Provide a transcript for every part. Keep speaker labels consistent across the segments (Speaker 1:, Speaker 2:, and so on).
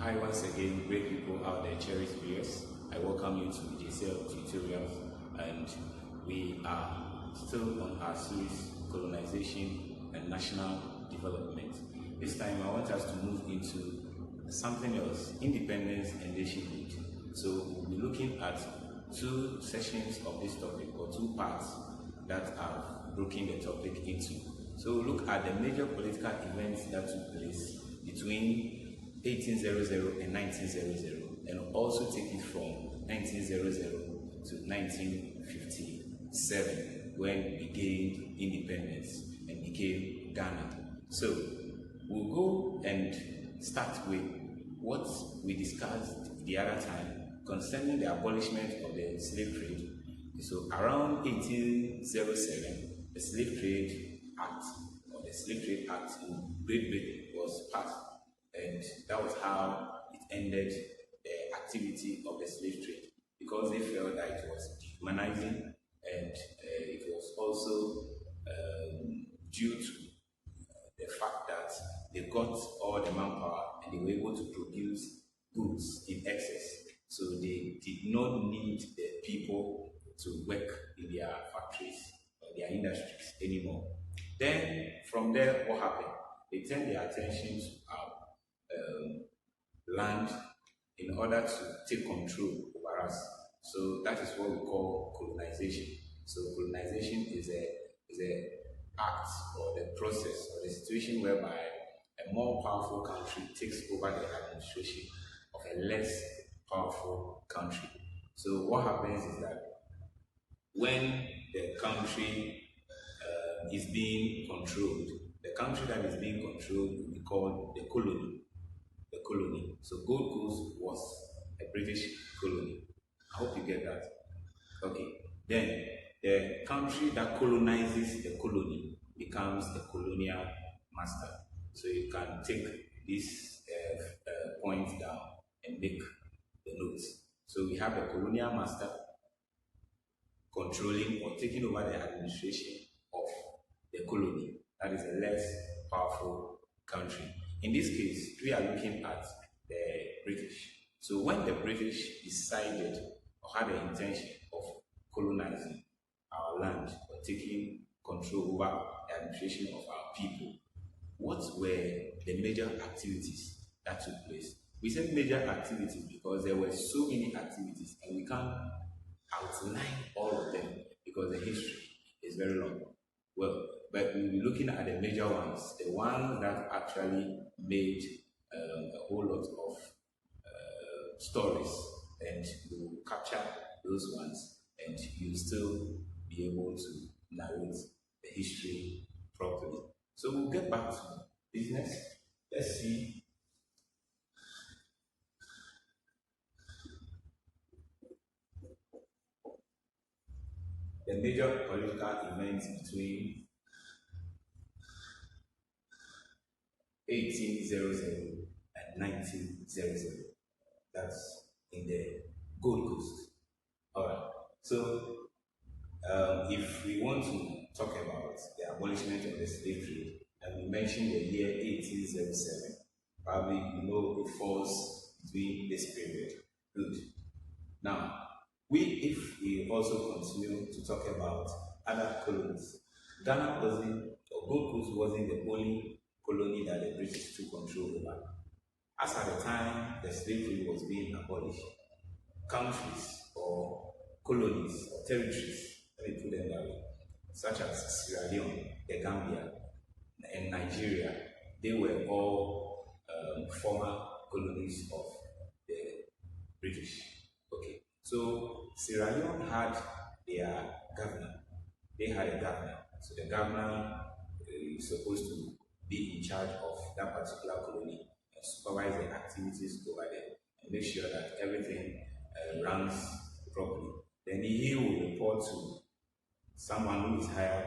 Speaker 1: Hi once again, great people out there, cherished viewers. I welcome you to JCL Tutorials, and we are still on our series Colonization and National Development. This time I want us to move into something else, independence and nationhood. So we'll be looking at two sessions of this topic, or two parts that are broken the topic into. So we'll look at the major political events that took place between 1800 and 1900, and also take it from 1900 to 1957, when we gained independence and became Ghana. So we'll go and start with what we discussed the other time concerning the abolishment of the slave trade. So around 1807, the Slave Trade Act, or the Slave Trade Act in Great Britain, was passed. And that was how it ended the activity of the slave trade, because they felt that it was dehumanizing, and it was also due to the fact that they got all the manpower and they were able to produce goods in excess. So they did not need the people to work in their factories or their industries anymore. Then from there, what happened? They turned their attention to land in order to take control over us. So that is what we call colonization. So colonization is a act, or the process, or the situation whereby a more powerful country takes over the administration of a less powerful country. So what happens is that when the country is being controlled, the country that is being controlled will be called the colony. The colony. So Gold Coast was a British colony. I hope you get that. Okay. Then the country that colonizes the colony becomes the colonial master. So you can take this point down and make the notes. So we have the colonial master controlling or taking over the administration of the colony. That is a less powerful country. In this case, we are looking at the British. So when the British decided or had the intention of colonizing our land or taking control over the administration of our people, what were the major activities that took place? We said major activities because there were so many activities, and we can't outline all of them because the history is very long. Well, but we'll be looking at the major ones, the ones that actually made a whole lot of stories, and we'll capture those ones, and you'll still be able to narrate the history properly. So we'll get back to business. Let's see. The major political events between 1800 and 1900. That's in the Gold Coast. Alright, so if we want to talk about the abolishment of the slave trade, and we mentioned the year 1807, probably you know it falls between this period. Good. Now, if we also continue to talk about other colonies, Ghana wasn't, or Gold Coast wasn't the only colony that the British took control over. As at the time the slave trade was being abolished, countries or colonies or territories, let me put them that way, such as Sierra Leone, the Gambia, and Nigeria, they were all former colonies of the British. Okay, so Sierra Leone had their governor. They had a governor. So the governor is supposed to be in charge of that particular colony and supervise the activities over there and make sure that everything runs properly. Then he will report to someone who is higher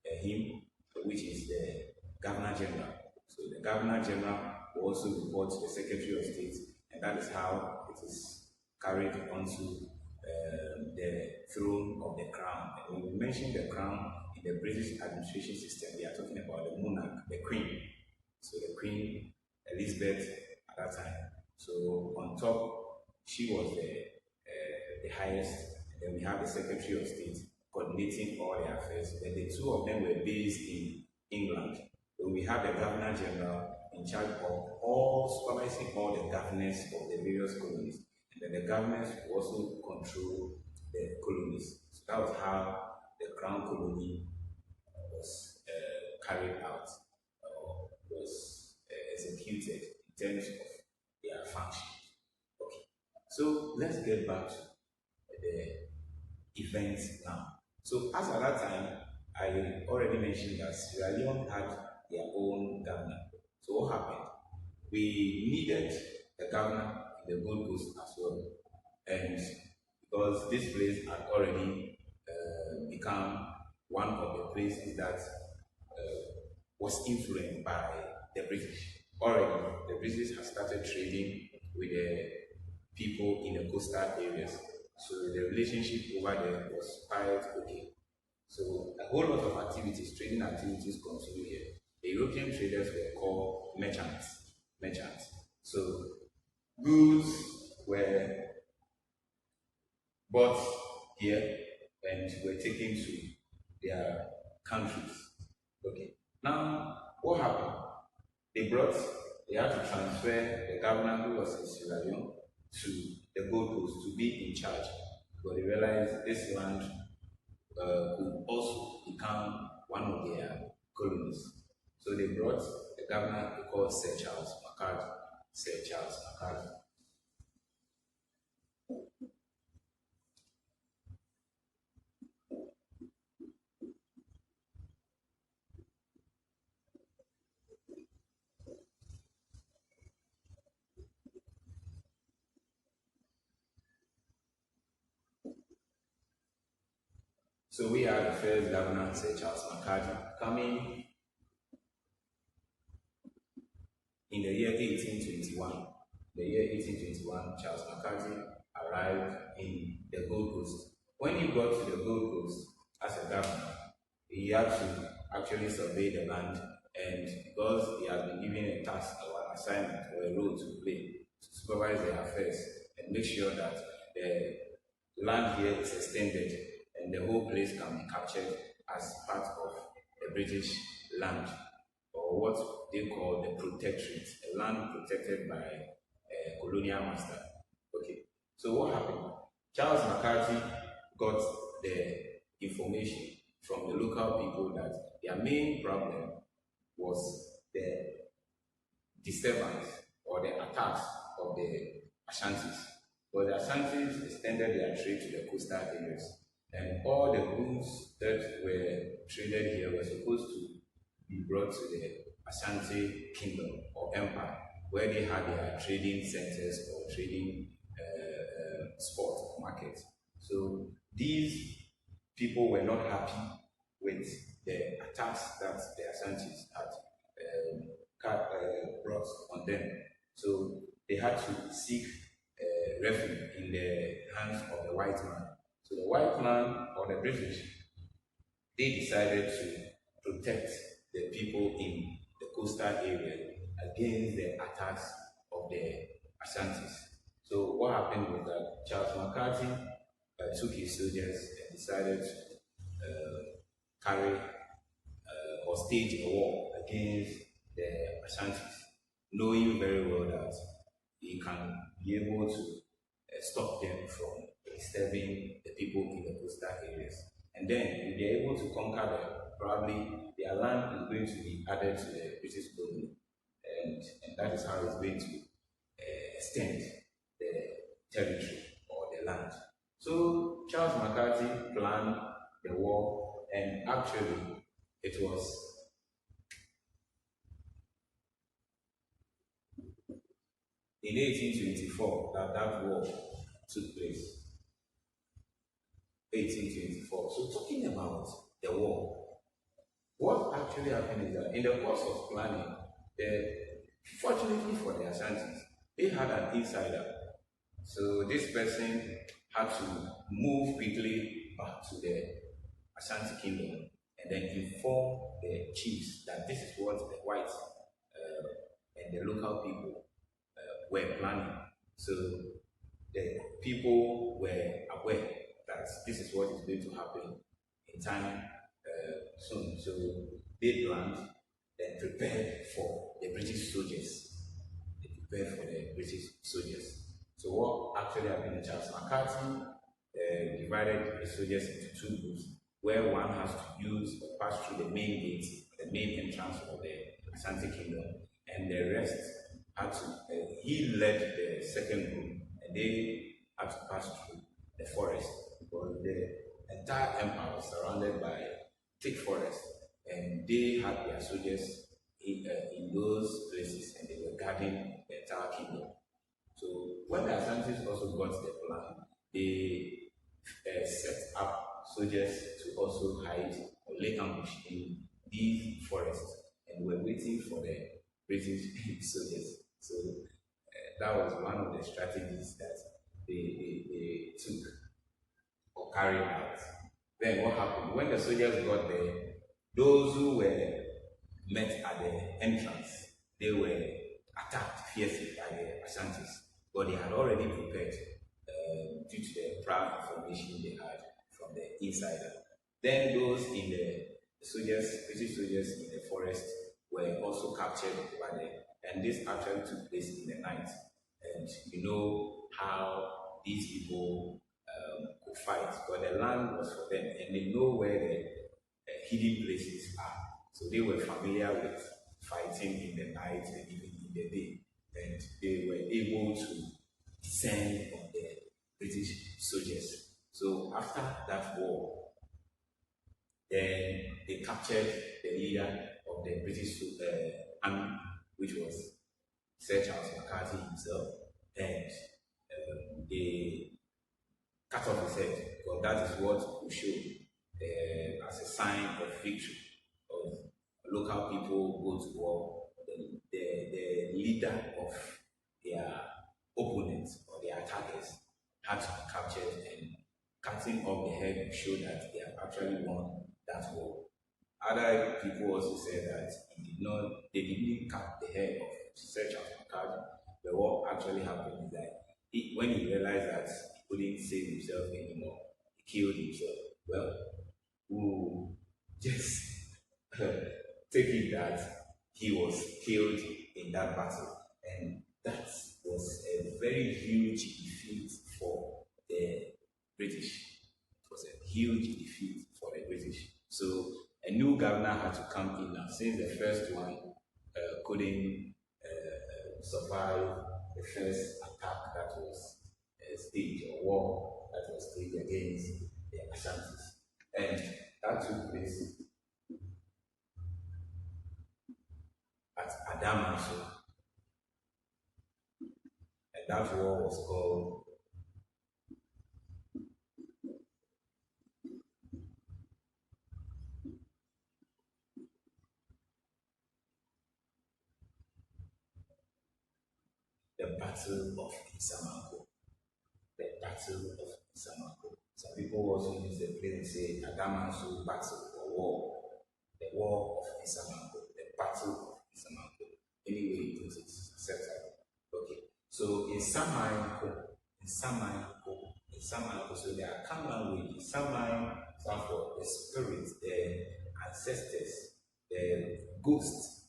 Speaker 1: than him, which is the Governor General. So the Governor General will also report to the Secretary of State, and that is how it is carried onto the throne of the crown. And when we mention the crown in the British administration system, we are talking about the monarch, the Queen. So the Queen Elizabeth at that time So on top, she was the highest. And then we have the Secretary of State coordinating all their affairs. Then the two of them were based in England. So we have the Governor General in charge of all supervising all the governors of the various colonies. And then the governors also control the colonies. So that was how the Crown Colony was carried out or was executed in terms of their function. Okay, so let's get back to the events now. So as at that time, I already mentioned that Sierra Leone had their own governor. So what happened? We needed a governor in the Gold Coast as well, and because this place had already become one of the places that was influenced by the British. Already, the British had started trading with the people in the coastal areas. So the relationship over there was quite okay. So a whole lot of activities, trading activities continue here. The European traders were called merchants. Merchants. So goods were bought here and were taken to their countries. Okay. Now, what happened? They had to transfer the governor who was in Sierra Leone to the Gold Coast to be in charge. But they realized this land could also become one of their colonies. So they brought the governor called Sir Charles MacArthur. Sir Charles MacArthur. So we are the first governor, Sir Charles MacArthur, coming in the year 1821. The year 1821, Charles MacArthur arrived in the Gold Coast. When he got to the Gold Coast as a governor, he had to actually survey the land, and because he had been given a task or an assignment or a role to play to supervise their affairs and make sure that the land here is extended and the whole place can be captured as part of the British land, or what they call the protectorate, a land protected by a colonial master. Okay, so what happened? Charles MacArthur got the information from the local people that their main problem was the disturbance or the attacks of the Ashantis. But the Ashantis extended their trade to the coastal areas, and all the goods that were traded here were supposed to be brought to the Ashanti Kingdom or Empire, where they had their trading centers or trading spot markets. So these people were not happy with the attacks that the Ashantis had brought on them. So they had to seek refuge in the hands of the white man. So the white man or the British, they decided to protect the people in the coastal area against the attacks of the Ashantis. So what happened was that Charles MacArthur took his soldiers and decided to carry or stage a war against the Ashantis, knowing very well that he can be able to stop them from disturbing the people in the coastal areas. And then, if they're able to conquer them, probably their land is going to be added to the British colony, and that is how it's going to extend the territory or the land. So Charles MacArthur planned the war, and actually it was in 1824 that that war took place. 1824. So talking about the war, what actually happened is that in the course of planning, fortunately for the Ashantis, they had an insider. So this person had to move quickly back to the Ashanti Kingdom and then inform the chiefs that this is what the whites and the local people were planning. So the people were aware that this is what is going to happen in time soon. So they planned and prepared for the British soldiers. They prepared for the British soldiers. So what actually happened in Charles McCarthy divided the soldiers into two groups, where one has to use or pass through the main gate, the main entrance of the Ashanti Kingdom, and the rest had to, he led the second group, and they had to pass through the forest, because the entire empire was surrounded by thick forest, and they had their soldiers in those places, and they were guarding the entire kingdom. So when the Ashantis also got the plan, they set up soldiers to also hide or lay ambush in these forests, and were waiting for the British soldiers. So that was one of the strategies that they took or carried out. Then what happened? When the soldiers got there, those who were met at the entrance, they were attacked fiercely by the Ashantis, but they had already prepared due to the prior information they had from the insider. Then those in the soldiers, British soldiers in the forest, were also captured by them, and this actually took place in the night. And you know how these people could fight, but the land was for them, and they know where the hidden places are. So they were familiar with fighting in the night and even in the day, and they were able to descend on the British soldiers. So after that war, then they captured the leader of the British army, which was Sir Charles McCarthy himself, and they cut off his head, because that is what we show as a sign of victory of local people go to war. The leader of their opponents or their attackers had to be captured, and cutting off the head showed that they have actually won that war. Other people also said that they didn't cut the head of Sir Charles McCarthy. But what actually happened is that when he realized that he couldn't save himself anymore, he killed himself. Well, we'll just take it that he was killed in that battle, and that was a very huge defeat for the British. It was a huge defeat for the British. So a new governor had to come in now, since the first one couldn't survive the first attack that was staged, or war that was staged against the Ashantis. And that took place at Adamasio. And that war was called the Battle of Isamanko. The Battle of Isamanko. Some people also use the place and say Adamasio Battle or War. The War of Isamanko. The Battle of Isamanko. Anyway, it was acceptable. Okay. So in Samanko, so there are common languages. Saman stands for the spirits, the ancestors, the ghosts,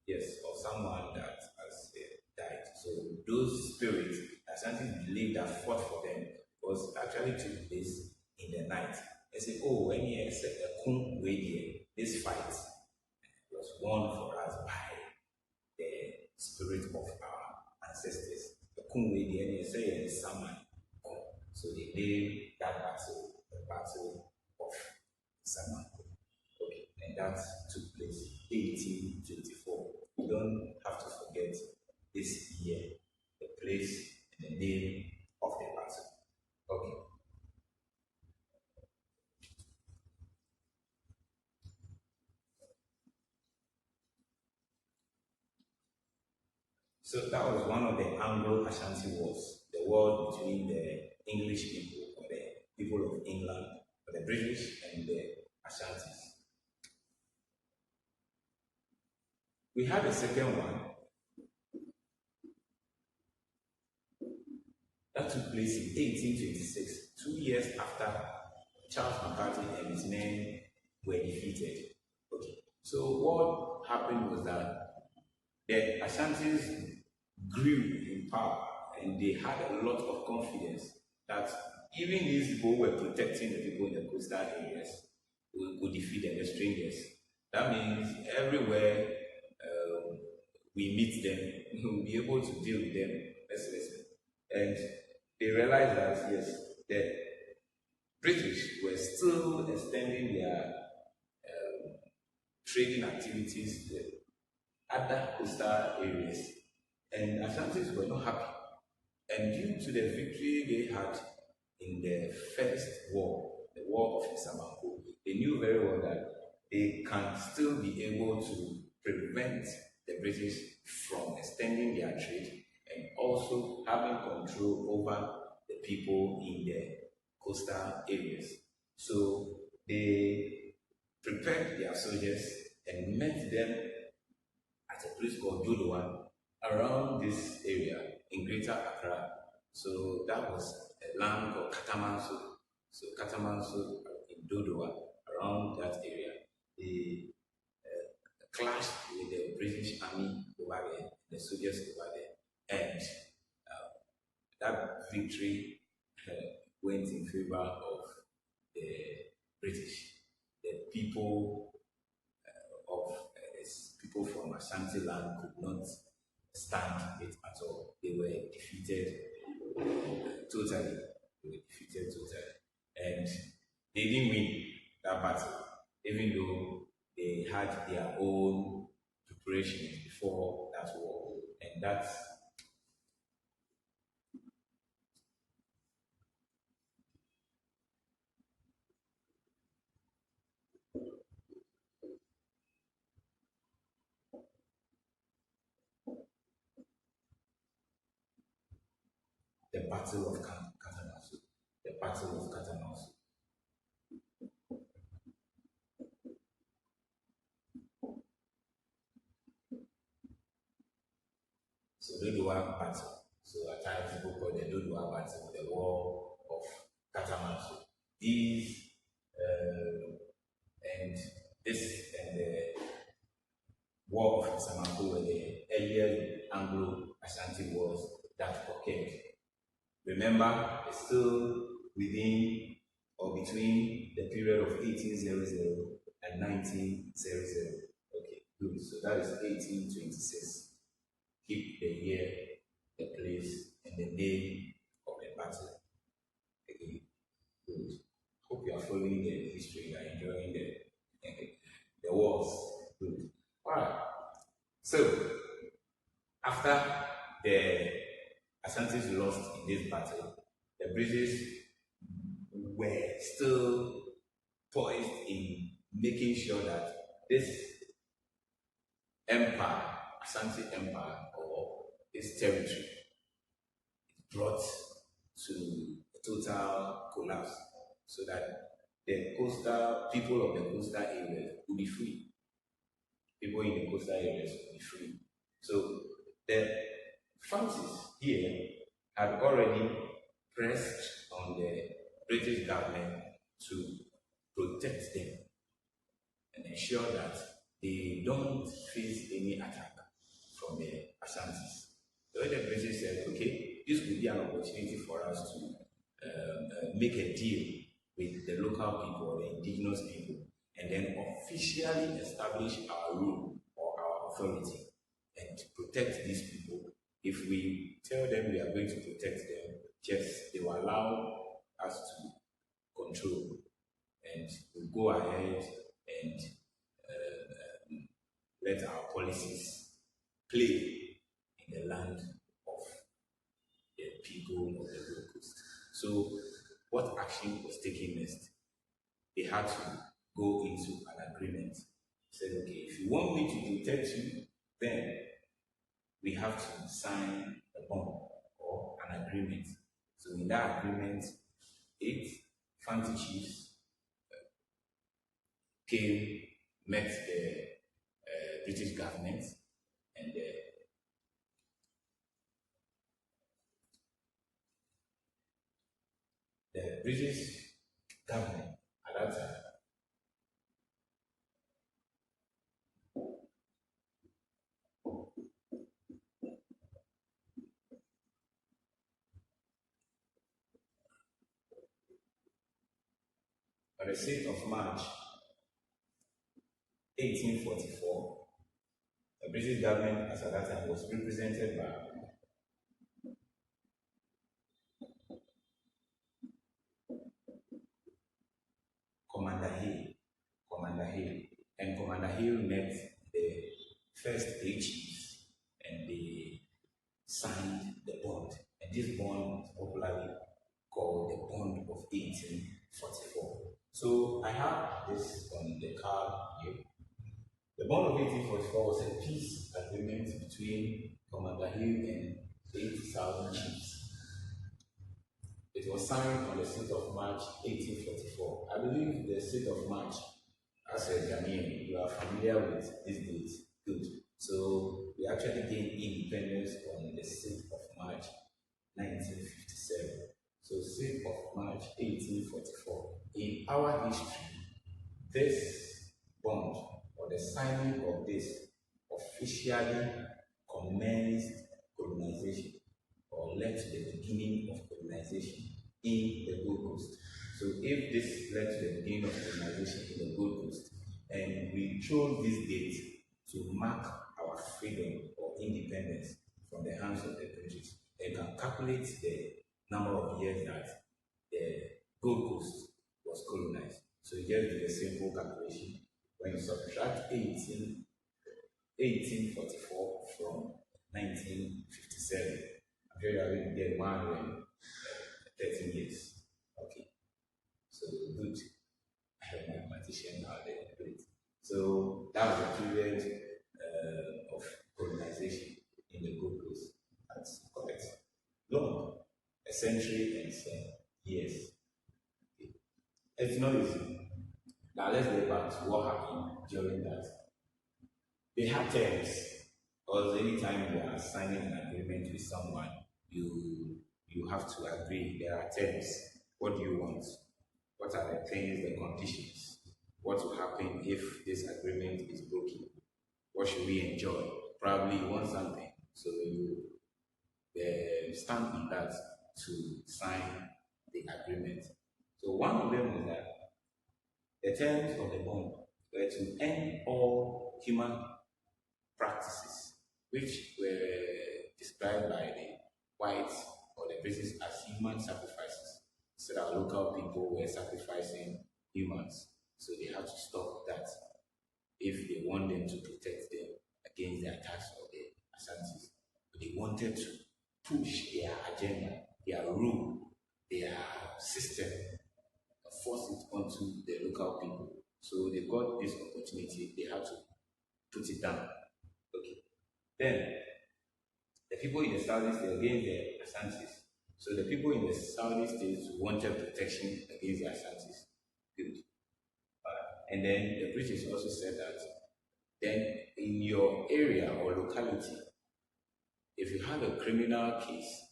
Speaker 1: yes, of someone that has died. So those spirits, Ashanti believe that fought for them, was actually took place in the night. They say, oh, when you said a kum way, this fight was won for us by the spirit of our ancestors. The kum way, and you say it's Saman. So they named that battle the Battle of Saman. Okay, and that took place 1824. You don't have to forget this year, the place, and the name of the battle. Okay. So that was one of the Anglo-Ashanti wars, the war between the English people, or the people of England, or the British and the Ashantis. We had a second one, That took place in 1826, 2 years after Charles McCarthy and his men were defeated. Okay. So what happened was that the Ashantis grew in power and they had a lot of confidence that even these people who were protecting the people in the coastal areas would defeat them, the strangers. That means everywhere we meet them, we'll be able to deal with them. Listen. And they realized that, yes, the British were still extending their trading activities to other coastal areas. And Ashantis were not happy. And due to the victory they had in the first war, the War of Isamanko, they knew very well that they can still be able to prevent the British from extending their trade and also having control over the people in the coastal areas. So they prepared their soldiers and met them at a place called Dodowa around this area in Greater Accra. So that was a land called Katamanso. So Katamanso in Dodowa, around that area, they clashed with the British Army over there, the soldiers over there, and that victory went in favor of the British. The people people from Ashanti land could not stand it at all. They were defeated totally. They were defeated totally. And they didn't win that battle, even though they had their own preparations before that war. And that's the Battle of Catamount. The Battle of Catamount. So Dodowa Battle. So at times people call the Dodowa Battle the War of Catamount. These and this and the War of Samanko were the earlier Anglo-Ashanti wars that occurred. Remember, it's still within or between the period of 1800 and 1900. Okay, good. So that is 1826. Keep the year, the place, and the name of the battle. Okay, good. Hope you are following the history, you are enjoying the wars. Good. Alright. So after the Ashantis lost in this battle, the British were still poised in making sure that this empire, Ashanti Empire, or this territory, is brought to total collapse so that the coastal people of the coastal areas will be free. People in the coastal areas will be free. So the Francis here had already pressed on the British government to protect them and ensure that they don't face any attack from the Ashantis. So the British said, okay, this could be an opportunity for us to make a deal with the local people, the indigenous people, and then officially establish our rule or our authority and protect these people. If we tell them we are going to protect them, yes, they will allow us to control, and we'll go ahead and let our policies play in the land of the people of the Gold Coast. So, what action was taken next? They had to go into an agreement. Said, okay, if you want me to protect you, then we have to sign a bond or an agreement. So in that agreement, 8 Fanti chiefs came, met the British government, and the British government at that time on the 6th of March 1844, the British government as at that time was represented by Commander Hill. And Commander Hill met the first 8 chiefs and they signed the bond. And this bond is popularly called the Bond of 1844. So I have this on the card here. The Bond of 1844 was a peace agreement between Commander Hill and 80,000 chiefs. It was signed on the 6th of March 1844. I believe the 6th of March, as a Ghanaian, you are familiar with this date. Good. So we actually gained independence on the 6th of March 1957. So 6th of March 1844. In our history, this bond or the signing of this officially commenced colonization or led to the beginning of colonization in the Gold Coast. So if this led to the beginning of colonization in the Gold Coast, and we chose this date to mark our freedom or independence from the hands of the British, you can calculate the number of years that the Gold Coast was colonized. So you just do a simple calculation. When you subtract 1844 from 1957, I'm sure you are going to get 113 years. Okay. So good. I have a mathematician out there. Great. So that was a period of colonization in the Gold Coast. That's correct. Long, a century and some years. Okay. It's not easy. Now let's get back to what happened during that. They had terms, because anytime you are signing an agreement with someone, you have to agree. There are terms. What do you want? What are the things, the conditions? What will happen if this agreement is broken? What should we enjoy? Probably you want something, so you stand on that to sign the agreement. So one of them was that the terms of the bond were to end all human practices which were described by the whites or the British as human sacrifices. So that local people were sacrificing humans. So they had to stop that if they want them to protect them against the attacks of the Asantis. But they wanted to push their agenda, their rule, their system, force it onto the local people. So they got this opportunity, they had to put it down. Okay. Then the people in the southeast were against the Asantis. So the people in the southeast states wanted protection against the Asantis. Good. And then the British also said that then in your area or locality, if you have a criminal case,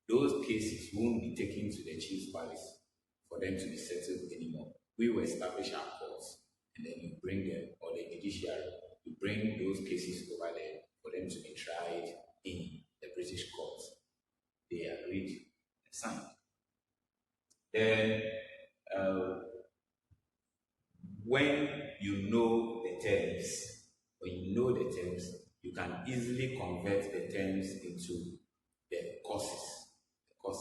Speaker 1: those cases won't be taken to the chief's palace for them to be settled anymore. We will establish our courts, and then you bring them, or the judiciary, you bring those cases over there for them to be tried in the British courts. They agreed and signed. Then, when you know the terms, you can easily convert the terms into the causes of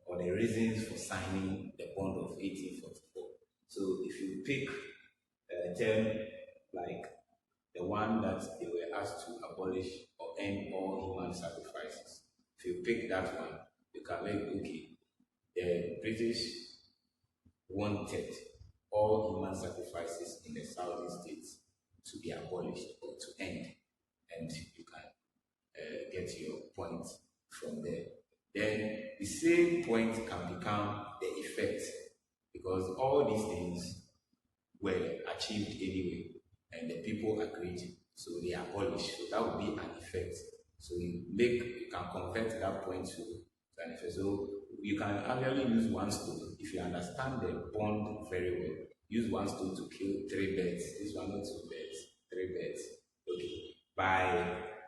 Speaker 1: or the reasons for signing the bond of 1844. So if you pick a term like the one that they were asked to abolish or end all human sacrifices, if you pick that one, you can make, okay, the British wanted all human sacrifices in the southern states to be abolished or to end, and you can get your point from there. Then the same point can become the effect, because all these things were achieved anyway, and the people agreed, so they abolished. So that would be an effect. So you can convert that point to So you can actually use one stone if you understand the bond very well. Use one stone to kill three birds. This one not two birds, three birds. Okay. By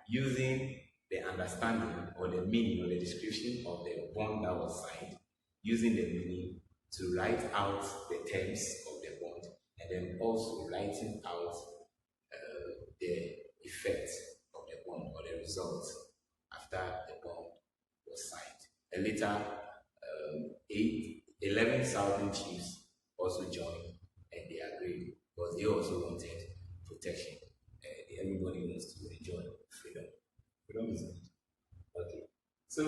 Speaker 1: using the understanding or the meaning or the description of the bond that was signed, using the meaning to write out the terms of the bond, and then also writing out the effect of the bond or the result after the bond was signed. And later, 11,000 chiefs also joined and they agreed because they also wanted protection. Everybody wants to enjoy freedom. Freedom is good. Okay. So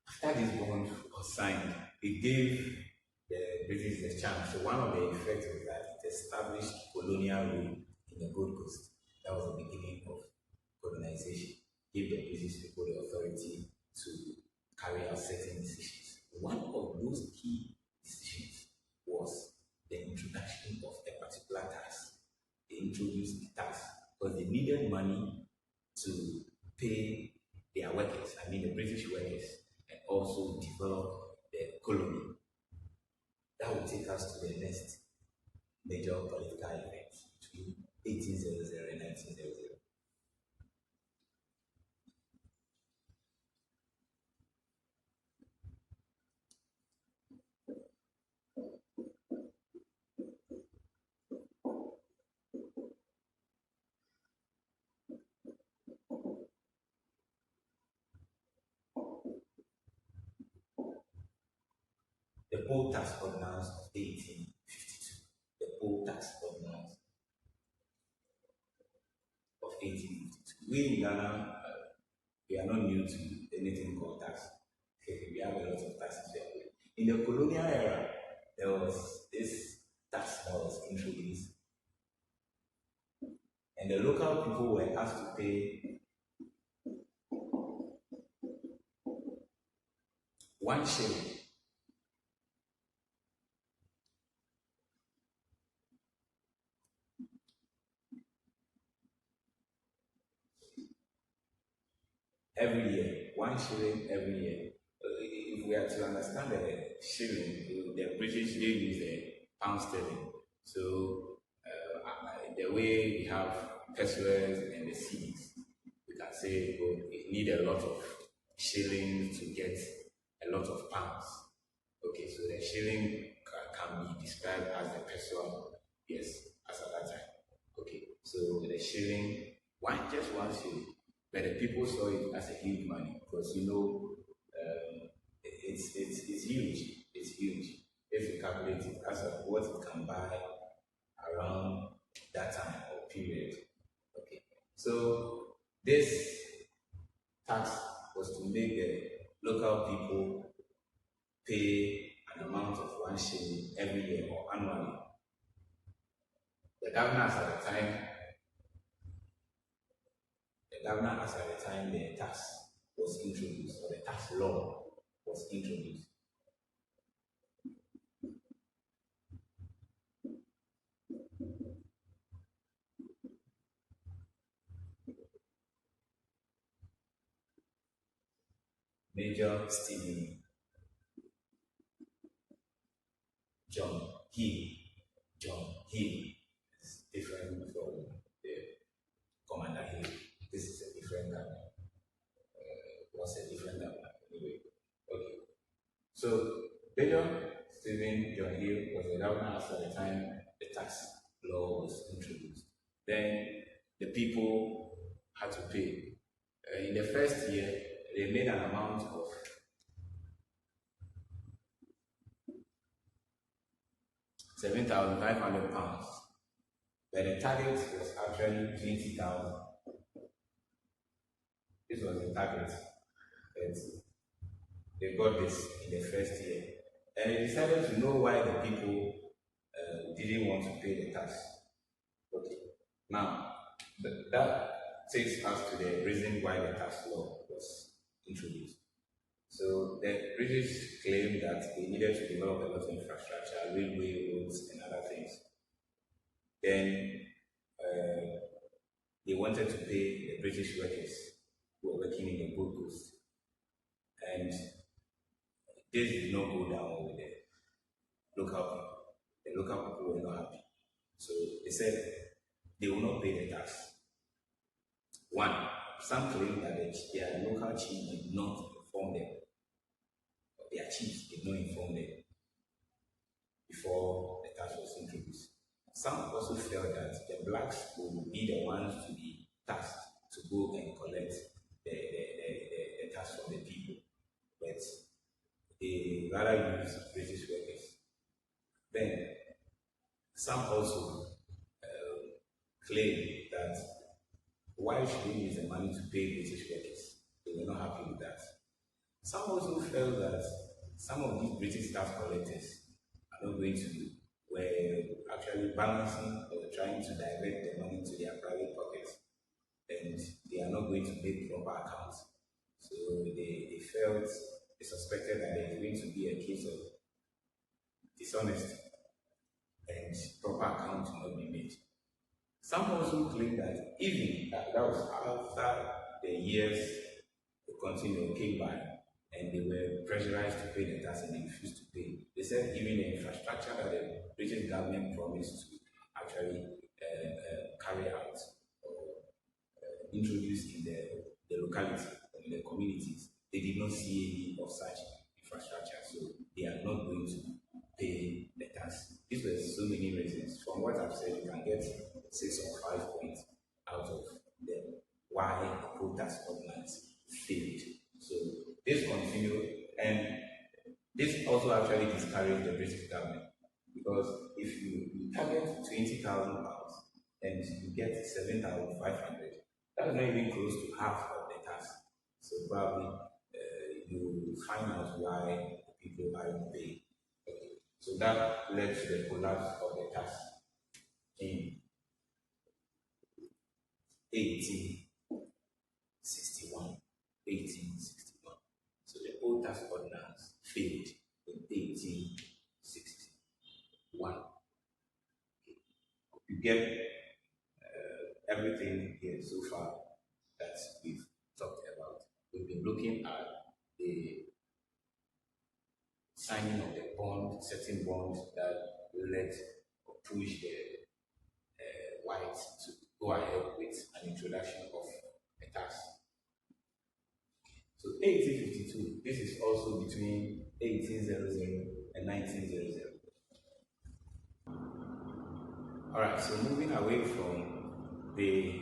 Speaker 1: after this bond was signed, it gave the British the chance. So one of the effects was that it established colonial rule in the Gold Coast. That was the beginning of colonization. Gave the British people the authority to carry out certain decisions. One of those key decisions was the introduction of a particular tax. They introduced the tax because they needed money to pay their workers, I mean the British workers, and also develop the colony. That will take us to the next major political event between 1800 and 1900. The Poll Tax Ordinance of 1852. The Poll Tax Ordinance of 1852. We in Ghana, we are not new to anything called tax. We have a lot of taxes here. In the colonial era, there was this tax that was introduced, and the local people were asked to pay 1 shilling every year. 1 shilling every year. If we are to understand the shilling, the British they use the pound sterling. So the way we have pesos and the cedis, we can say oh, we need a lot of shillings to get a lot of pounds. Okay, so the shilling can be described as the peso, yes, as at that time. Okay, so the shilling, just 1 shilling, but the people saw it as a huge money because it's huge. It's huge. If you calculate it as of what it can buy around that time or period. Okay. So this tax was to make the local people pay an amount of 1 shilling every year or annually. The governors at the time the tax was introduced, or the tax law was introduced. Major Stephen John Hill. John Hill is different from the Commander Hill. This is a different governor. Was a different governor anyway. Okay. So Major Stephen John Hill was the governor at the time the tax law was introduced. Then the people had to pay. In the first year, they made an amount of £7,500, but the target was actually 20,000. This was the target. But they got this in the first year, and they decided to know why the people didn't want to pay the tax. Okay, now that takes us to the reason why the tax law was introduced. So the British claimed that they needed to develop a lot of infrastructure, railway, roads, and other things. Then they wanted to pay the British workers who were working in the Gold Coast. And this did not go down with local people. The local people were not happy. So they said they will not pay the tax. One, some claim that their local chief did not inform them, or their chiefs did not inform them before the tax was introduced. Some also felt that the blacks will be the ones to be taxed to go and collect the tax from the people, but they rather use British workers. Then some also claim that why should they use the money to pay British workers? They were not happy with that. Some also felt that some of these British tax collectors are not going to were actually balancing or trying to divert the money to their private pockets, and they are not going to make proper accounts. So they felt, they suspected that there is going to be a case of dishonesty and proper accounts will not be made. Some also claim that even that was after the years the Colonial came by and they were pressurized to pay the tax and they refused to pay. They said even the infrastructure that the British government promised to actually carry out or introduce in the locality, in the communities, they did not see any of such infrastructure, so they are not going to pay the tax. These were so many reasons. From what I've said, you can get 6 or 5 points out of them why the poll tax ordinance failed. So this continued, and this also actually discouraged the British government, because if you target £20,000 and you get 7,500, that's not even close to half of the tax. So probably you find out why the people aren't paying. Okay. So that led to the collapse of the tax in 1861. So the old tax ordinance failed in 1861. You get everything here so far that we've talked about. We've been looking at the signing of the bond, certain bonds that will let or push the whites to go ahead with an introduction of a tax. So 1852, this is also between 1800 and 1900. Alright, so moving away from the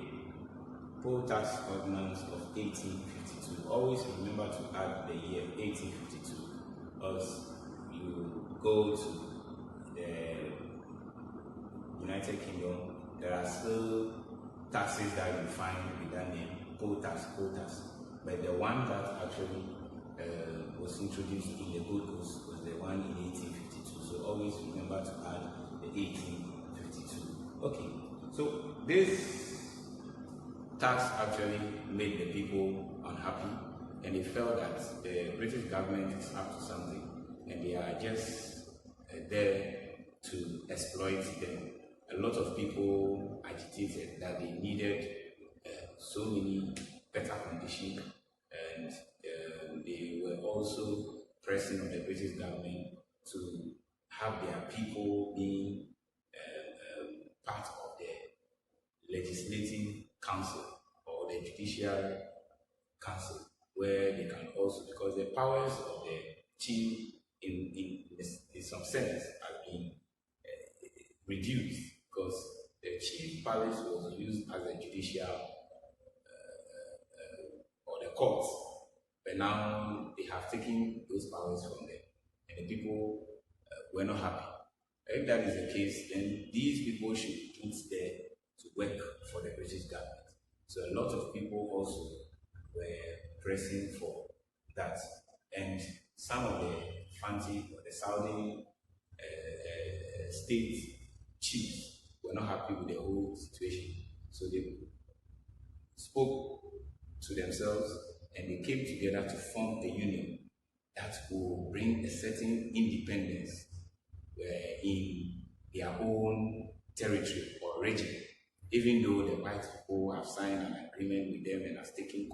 Speaker 1: poll tax ordinance of 1852, always remember to add the year 1852, as you go to the United Kingdom, there are still taxes that you find with that name, poll tax. But the one that actually was introduced in the Gold Coast was the one in 1852. So always remember to add the 1852. Okay, so this tax actually made the people unhappy, and they felt that the British government is up to something and they are just there to exploit them. A lot of people agitated that they needed so many better conditions, and they were also pressing on the British government to have their people being part of the legislative council or the judicial council, where they can also, because the powers of the chief in some sense have been reduced, because the chief palace was used as a judicial or the courts, but now they have taken those powers from them, and the people were not happy. If that is the case, then these people should put there to work for the British government. So a lot of people also were pressing for that, and some of the fancy or the Saudi state chiefs were not happy with the whole situation. So they spoke to themselves and they came together to form a union that will bring a certain independence in their own territory or region. Even though the white people have signed an agreement with them and have taken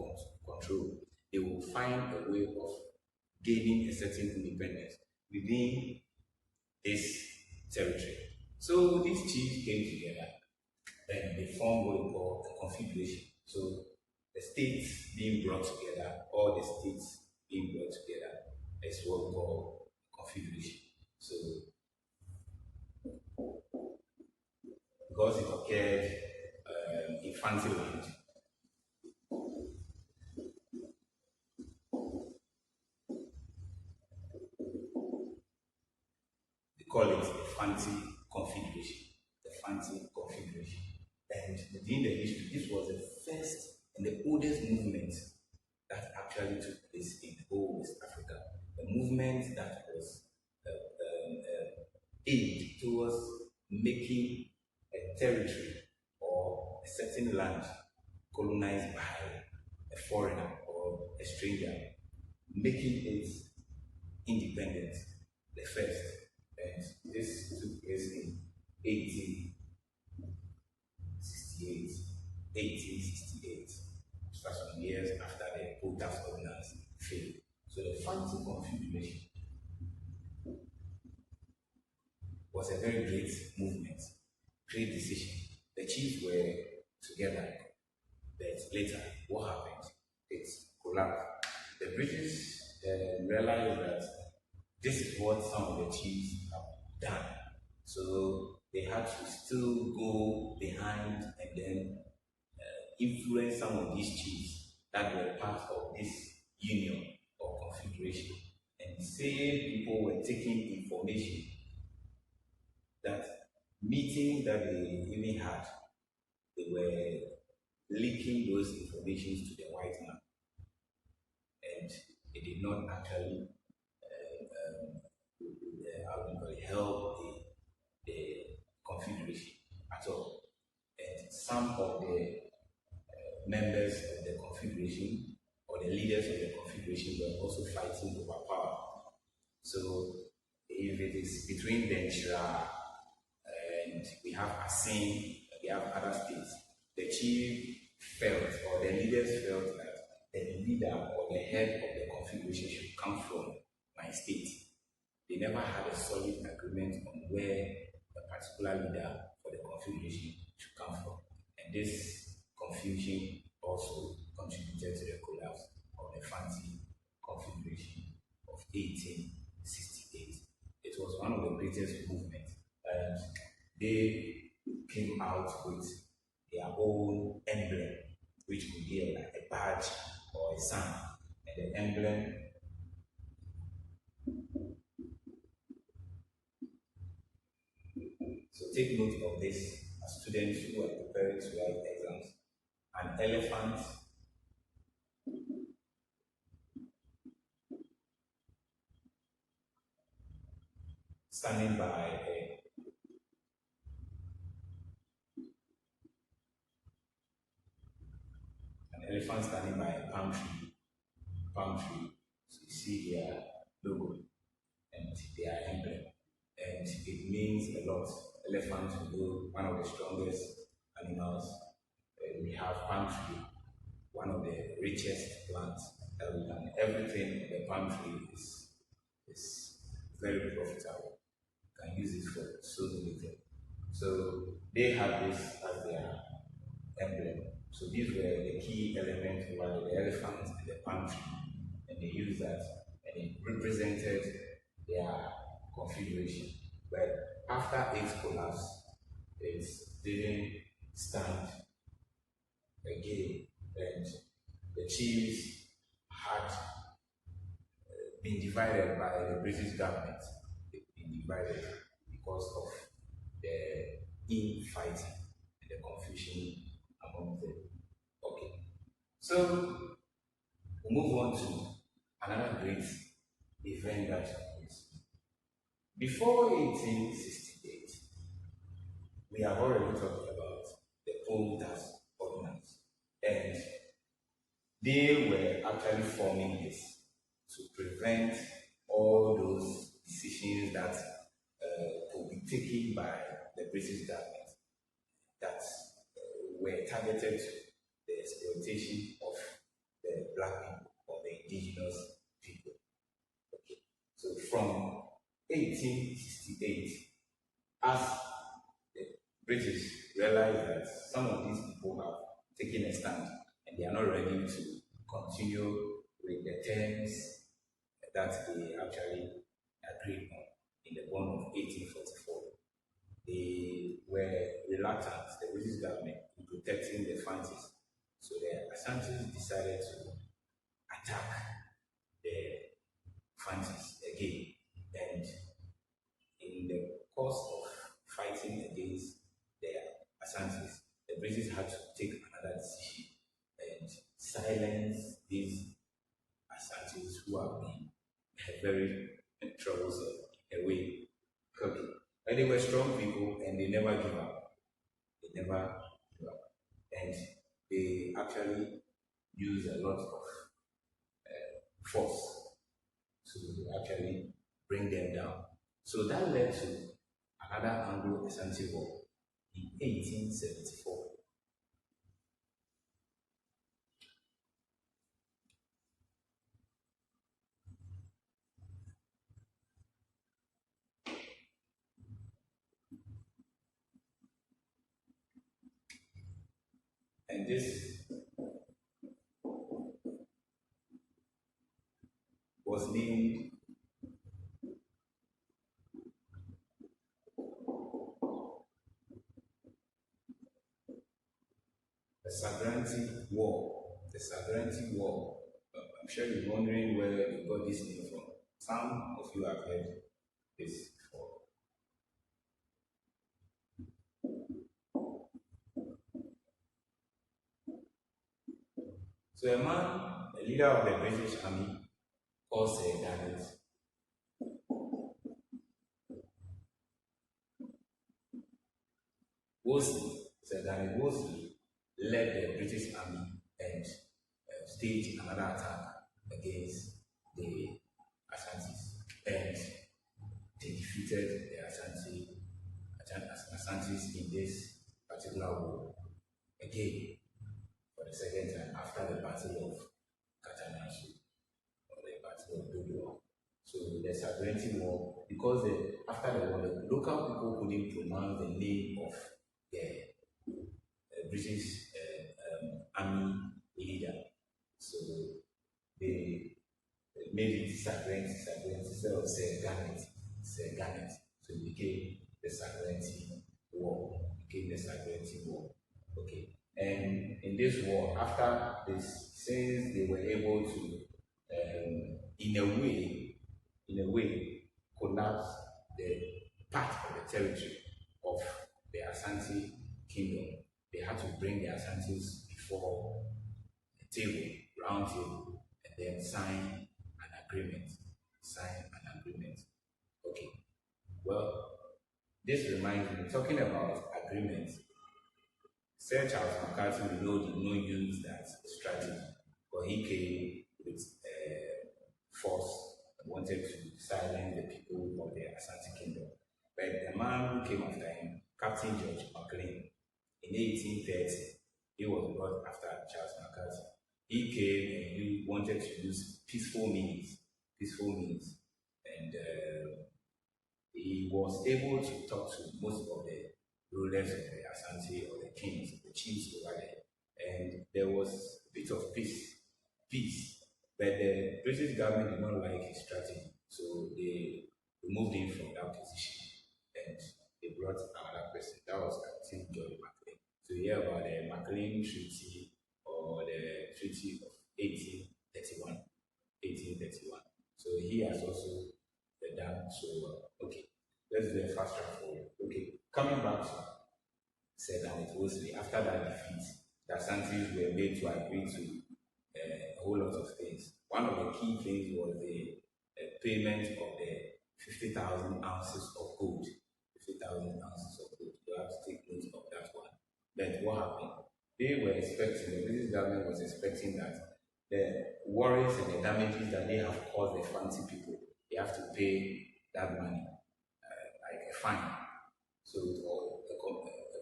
Speaker 1: control, they will find a way of gaining a certain independence within this territory. So these chiefs came together and they formed what we call a confederation. So the states being brought together, all the states being brought together is what we call confederation. So because it occurred in Fantasyland, they call it the Fancy Confederation. The Fancy Confederation. And within the history, this was the first and the oldest movement that actually took place in the whole West Africa. A movement that was aimed towards making a territory or a certain land colonized by a foreigner or a stranger, making it independent, the first. And this took place in 1868. 1868, after some years after the Potas ordinance failed. So the Fancy Confederation was a very great movement, great decision. The chiefs were together, but later, what happened? It collapsed. The British realized that this is what some of the chiefs have done. So they had to still go behind and then influence some of these chiefs that were part of this union or confederation. And the same people were taking information that meeting that they even had, they were leaking those informations to the white man. And it did not actually help the confederation at all. And some of the members of the confederation or the leaders of the confederation were also fighting over power. So if it is between Denchira and we have Asin, we have other states, the chief felt or the leaders felt that the leader or the head of the confederation should come from my state. They never had a solid agreement on where a particular leader for the confederation should come from. And this confusion also contributed to the collapse of the Fancy Confederation of 1868. It was one of the greatest movements, and they came out with their own emblem, which could be like a badge or a sign. And the emblem so take note of this as students who are preparing to write exams. An elephant standing by a palm tree. So you see their logo and their emblem, and it means a lot. Elephants are one of the strongest animals. We have palm tree, one of the richest plants that we can. Everything in the palm tree is very profitable. You can use it for so many things. So they have this as their emblem. So these were the key elements were the elephant and the palm tree, and they used that, and it represented their configuration. But after its collapse, it didn't stand again, and the chiefs had been divided by the British government. They've been divided because of the infighting and the confusion among them. Okay, so we'll move on to another great event that took place. Before 1868, we have already talked about the Potas ordinance, and they were actually forming this to prevent all those decisions that could be taken by the British government that were targeted to the exploitation of the black people or the indigenous people. from 1868, as the British realized that some of these people have taken a stand and they are not ready to continue with the terms that they actually agreed on in the bond of 1844. They were reluctant, the British government, in protecting the Fantis. So the Ashantis decided to attack the Fantis again. And in the course of fighting against the Ashantis, the British had to take another decision and silence these Ashantis who have been very troublesome in a way. Okay. And they were strong people and they never give up. They never give up. And they actually use a lot of force to actually bring them down. So that led to another Anglo-Ashanti War in 1874. And this was named the Sagranti War. The Sagranti War. I'm sure you're wondering where you got this name from. Some of you have heard this before. So a man, a leader of the British Army, called Sir Garnet, Sir Garnet Wolseley led the British Army and staged another attack against the Ashantis, and they defeated the Ashantis in this particular war again for the second time after the Battle of Katanashu or the Battle of Dodo. So the Sagranti War, because after the war, the local people couldn't pronounce the name of the British army leader. So they made it Sagranti instead of Sir Garnet. So it became the Sagranti War. Okay. And in this war, after this, since they were able to, in a way, collapse the part of the territory of the Ashanti kingdom, they had to bring the Ashantis before a table, round table, and then sign an agreement. Okay. Well, this reminds me, talking about agreements, Sir Charles McCarthy, we know, did not use that strategy, but he came with force and wanted to silence the people of the Ashanti kingdom. But the man who came after him, Captain George McLean, in 1830, he was brought after Charles McCarthy. He came and he wanted to use peaceful means, and he was able to talk to most of the rulers of the Ashanti, or the kings, the chiefs over there, and there was a bit of peace. But the British government did not like his strategy, so they removed him from that position, and they brought another person. That was Captain George McLean. So you hear about the McLean Treaty, or the Treaty of 1831. So he has also done so well. Okay, let's do a fast track forward. Okay, coming back to Sir Garnet Wolseley, after that defeat, the Ashantis were made to agree to a whole lot of things. One of the key things was the payment of the 50,000 ounces of gold. 50,000 ounces of gold. You have to take note of that one. But what happened? They were expecting, the British government was expecting that the worries and the damages that they have caused the fancy people, they have to pay that money, like a fine, so, or a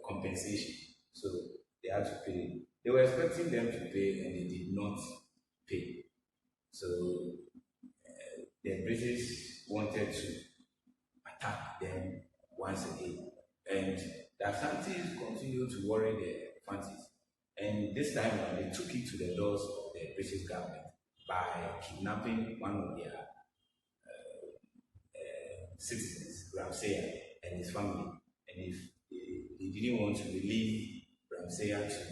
Speaker 1: compensation. So they had to pay. They were expecting them to pay, and they did not pay. So the British wanted to attack them once again. And the Ashantis continued to worry the Fantis. And this time around, they took it to the doors of the British government by kidnapping one of their citizens, Ramsey and his family. And if they didn't want to release Ramsey to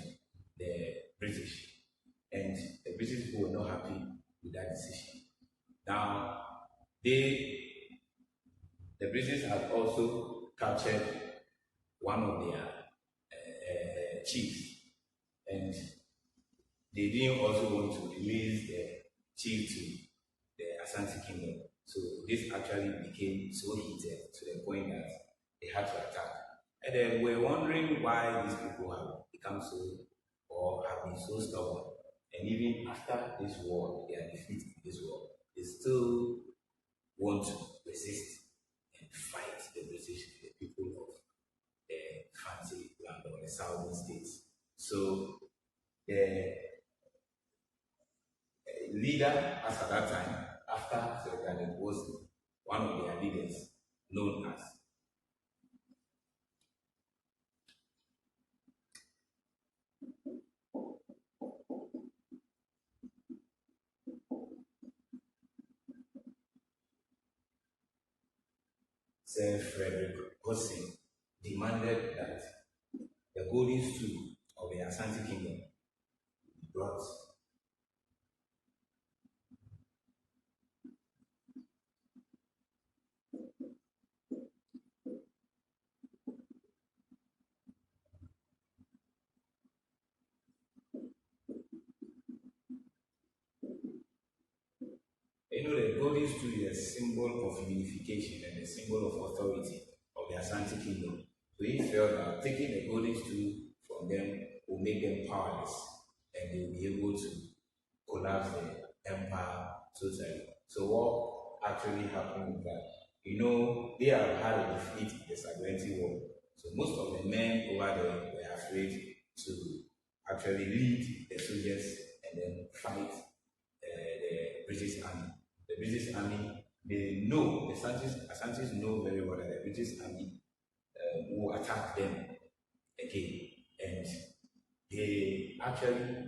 Speaker 1: the British, and the British people were not happy with that decision. Now, the British had also captured one of their chiefs, and they didn't also want to release the chief to the Ashanti Kingdom. So this actually became so heated to the point that they had to attack. And then we're wondering why these people have become so, or have been so stubborn. And even after this war, they are defeated in this war, they still want to resist and fight the British, the people of the fancy land or the southern states. So the leader, as at that time, after Senegal, was one of their leaders, known as Sir Frederick Hudson, demanded that the golden stool of the Ashanti Kingdom be brought. You know, the golden stool is a symbol of unification and a symbol of authority of the Ashanti Kingdom. So he felt that taking the golden stool from them will make them powerless and they will be able to collapse the empire totally. So what actually happened is that, you know, they have had a defeat in the Saguenti War. So most of the men over there were afraid to actually lead the soldiers and then fight the British Army. The British Army, they know, the Asantis know very well that the British Army will attack them again. And they actually,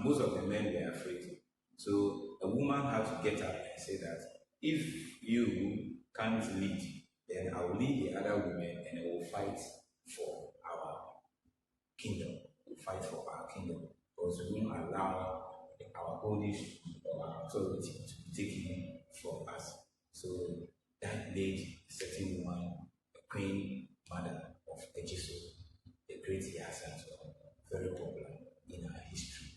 Speaker 1: most of the men were afraid. So a woman had to get up and say that if you can't lead, then I will lead the other women and I will fight for our kingdom. We'll fight for our kingdom. Because we won't allow our Polish or our authority to be taken from us. So that made a certain woman a queen mother of Ejiso, the great Yasanto, very popular in our history.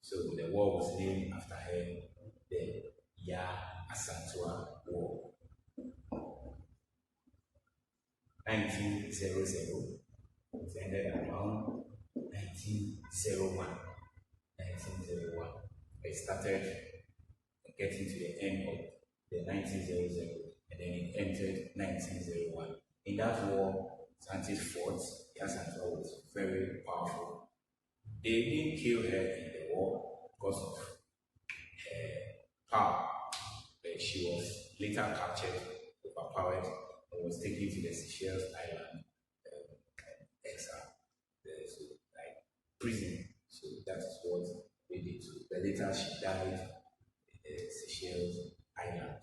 Speaker 1: So the war was named after her, the Ya Asantua War. 1900, it ended around 1901. 1901. It started getting to the end of the 1900 and then it entered 1901. In that war, Santis fought. Ya Asantua was very powerful. They didn't kill her in the war because of her power, but she was later captured, overpowered, and was taken to the Seychelles Island and exiled. So, like prison. So that is what they did to. But later she died in the Seychelles Island,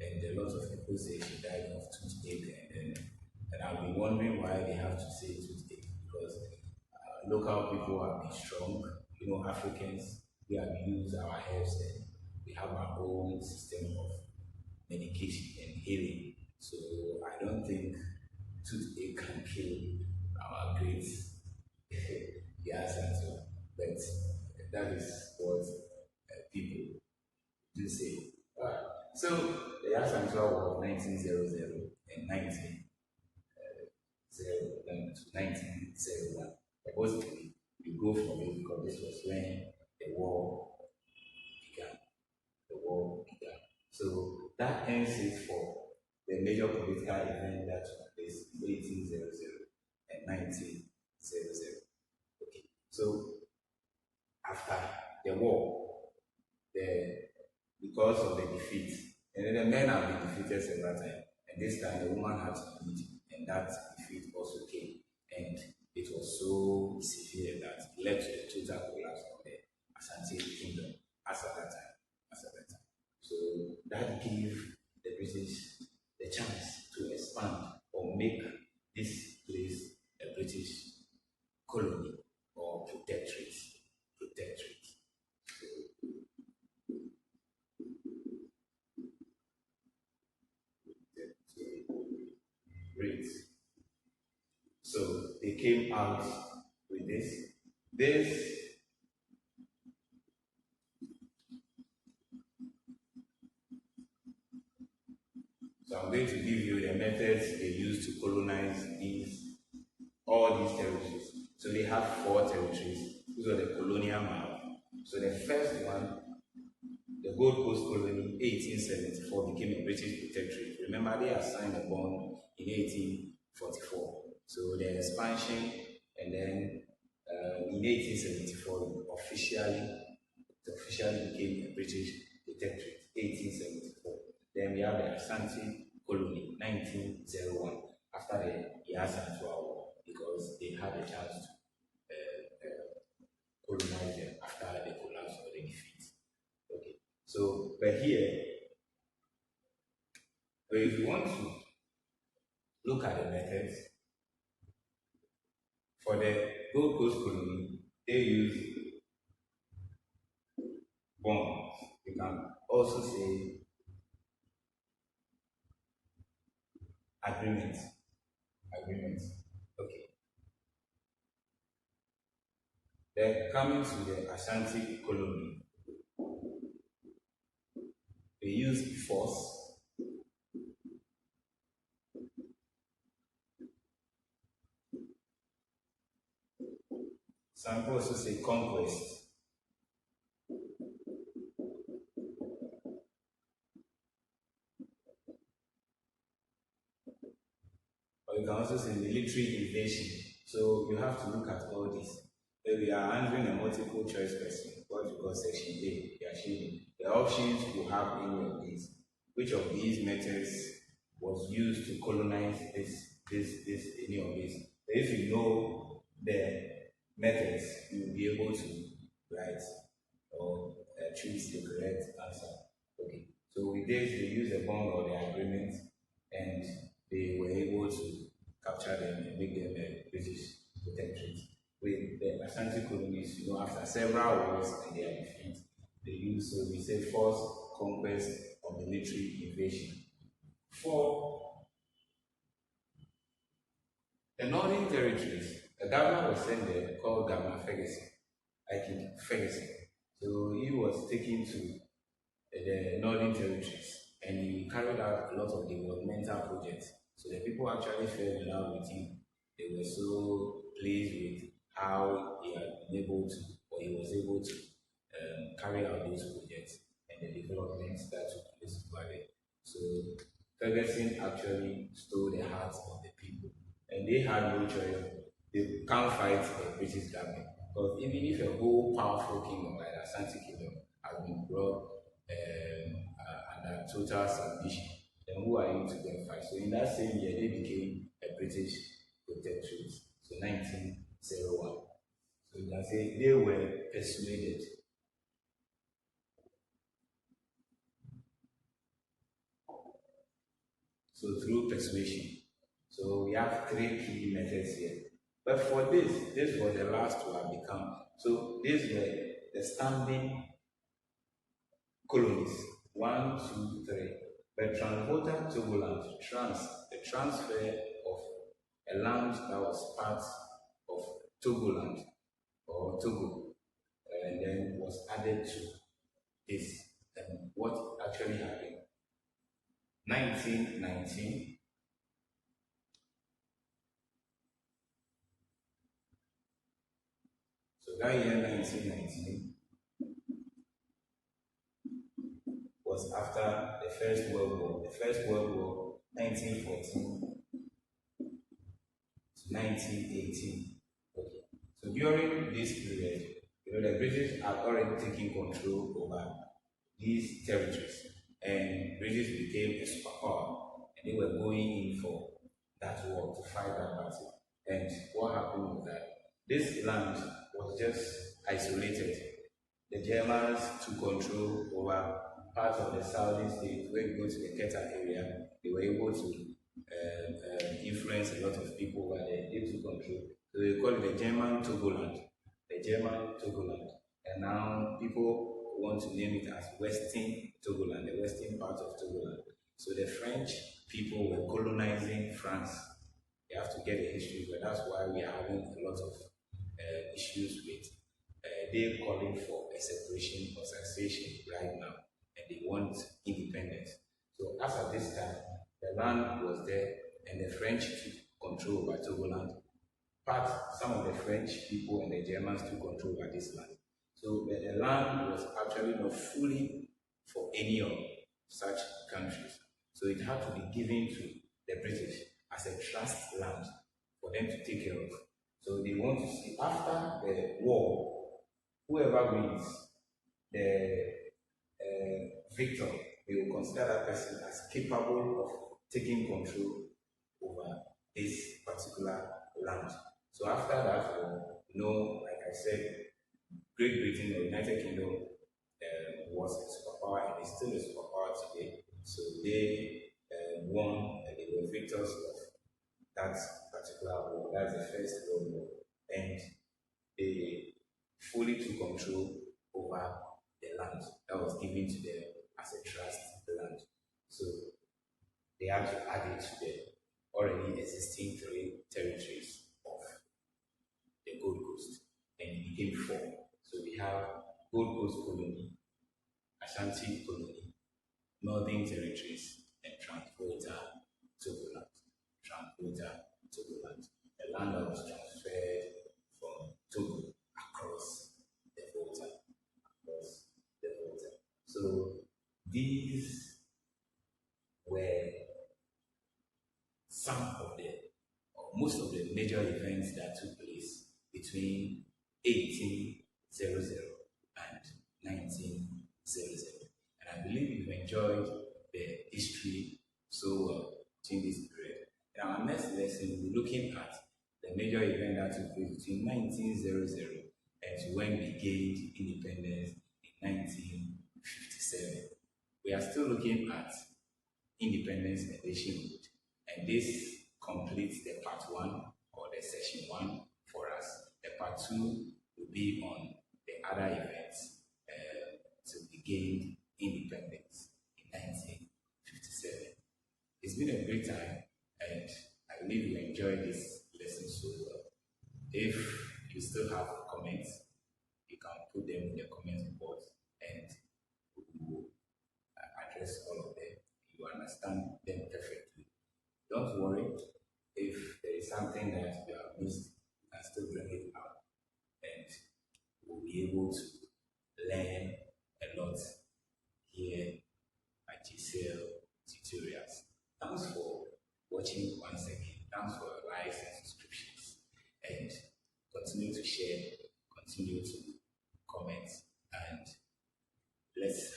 Speaker 1: and a lot of people say she died of toothache, and I've been wondering why they have to say toothache because local people have been strong. You know, Africans, we have used our herbs and we have our own system of medication and healing. So I don't think toothache can kill our great Yasanto. But that is what people do say. So the Yasanto War of 1900 and 1901. Supposedly, you go from it because this was when the war So that ends it for the major political event that took place in 1800 and 1900. Okay. So after the war, the because of the defeat, and then the men have been defeated several times, and this time the woman had to lead, and that defeat also came, and it was so severe that it led to the total collapse of the Ashanti kingdom as at that time. As at that time. So that gave the British the chance to expand or make this place a British colony or protectorate. Protectorate. Great. So they came out with this. This so I'm going to give you the methods they used to colonize all these territories. So they have 4 territories. These are the colonial map. So the first one, the Gold Coast colony, 1874, became a British protectorate. Remember, they had signed a bond in 1844. So the expansion, and then in 1874, it officially became a British protectorate. 1874. Then we have the Ashanti colony, 1901, after the Yasantua War, because they had a chance to colonize them after the collapse or the defeat. Okay. So, but here, if you want to look at the methods, for the Gold Coast colony, they use bonds. You can also say agreements. Agreements. Okay. Then coming to the Ashanti colony, they use force. Some people also say conquest. Or you can also say military invasion. So you have to look at all this. If we are answering a multiple choice question, what we call section A, they are shading. The options will have any of these. Which of these methods was used to colonize any of these? If you know the methods, you will be able to write or choose the correct answer. Okay. So with this, they use the bond or the agreement, and they were able to capture them and make them a British protectorate. With the Ashanti colonies, after several wars and their defeat, they use, so we say, force, conquest, or military invasion. For the Northern Territories, a governor was sent there called Governor Ferguson. I think Ferguson. So he was taken to the Northern Territories, and he carried out a lot of developmental projects. So the people actually fell in love with him. They were so pleased with how he had been able to, or he was able to carry out those projects and the developments that took place over there. So Ferguson actually stole the hearts of the people, and they had no choice. They can't fight the British government, because even if a whole powerful kingdom like the Ashanti kingdom has been brought under total submission, then who are you to go and fight? So in that same year, they became a British protectorate. So 1901. So you can say they were persuaded. So through persuasion. So we have 3 key methods here. But for this was the last to have become. So these were the standing colonies. 1, 2, 3. But Transvolta Togoland, the transfer of a land that was part of Togoland or Togo, and then was added to this. And what actually happened? 1919. So that year, 1919, was after the First World War. The First World War, 1914 to 1918. Okay. So during this period, the British had already taken control over these territories, and British became a superpower, and they were going in for that war to fight that battle. And what happened was that this land was just isolated. The Germans took control over parts of the southern states. When you go to the Quetta area, they were able to influence a lot of people over there. They took control. So they call it the German Togoland. The German Togoland. And now people want to name it as Western Togoland, the western part of Togoland. So the French people were colonizing France. You have to get the history, but that's why we are having a lot of issues with they calling for a separation or cessation right now, and they want independence. So as at this time, the land was there, and the French took control over Togoland. But some of the French people and the Germans took control over this land. So the land was actually not fully for any of such countries. So it had to be given to the British as a trust land for them to take care of. So they want to see after the war, whoever wins, the victor, they will consider that person as capable of taking control over this particular land. So after that war, like I said, Great Britain or United Kingdom was a superpower and is still a superpower today. So they won and they were victors of that particular war. That's the First World War. And they fully took control over the land that was given to them as a trust land. So they had to add it to the already existing three territories of the Gold Coast, and it became four. So we have Gold Coast Colony, Ashanti Colony, Northern Territories, and Transvolta Togoland. Transvolta Togoland, the land that was transferred from Togo across the Volta. So these were some of the, or most of the major events that took place between 1800 and 1900. And I believe you've enjoyed the history so well during this period. In our next lesson, we'll be looking at the major event that took place between 1900 and when we gained independence in 1957. We are still looking at independence and nationhood, and this completes the part 1 or the session 1 for us. The part 2 will be on the other events to we gained independence in 1957. It's been a great time, and I believe you enjoyed this lesson so well. If you still have comments, you can put them in the comments box, and we will address all of them. You understand them perfectly. Don't worry, if there is something that you have missed, you can still bring it out, and we'll be able to learn a lot here at GCL tutorials. Thanks for watching once again. Thanks for your likes and subscriptions, and continue to share, continue to comment, and let's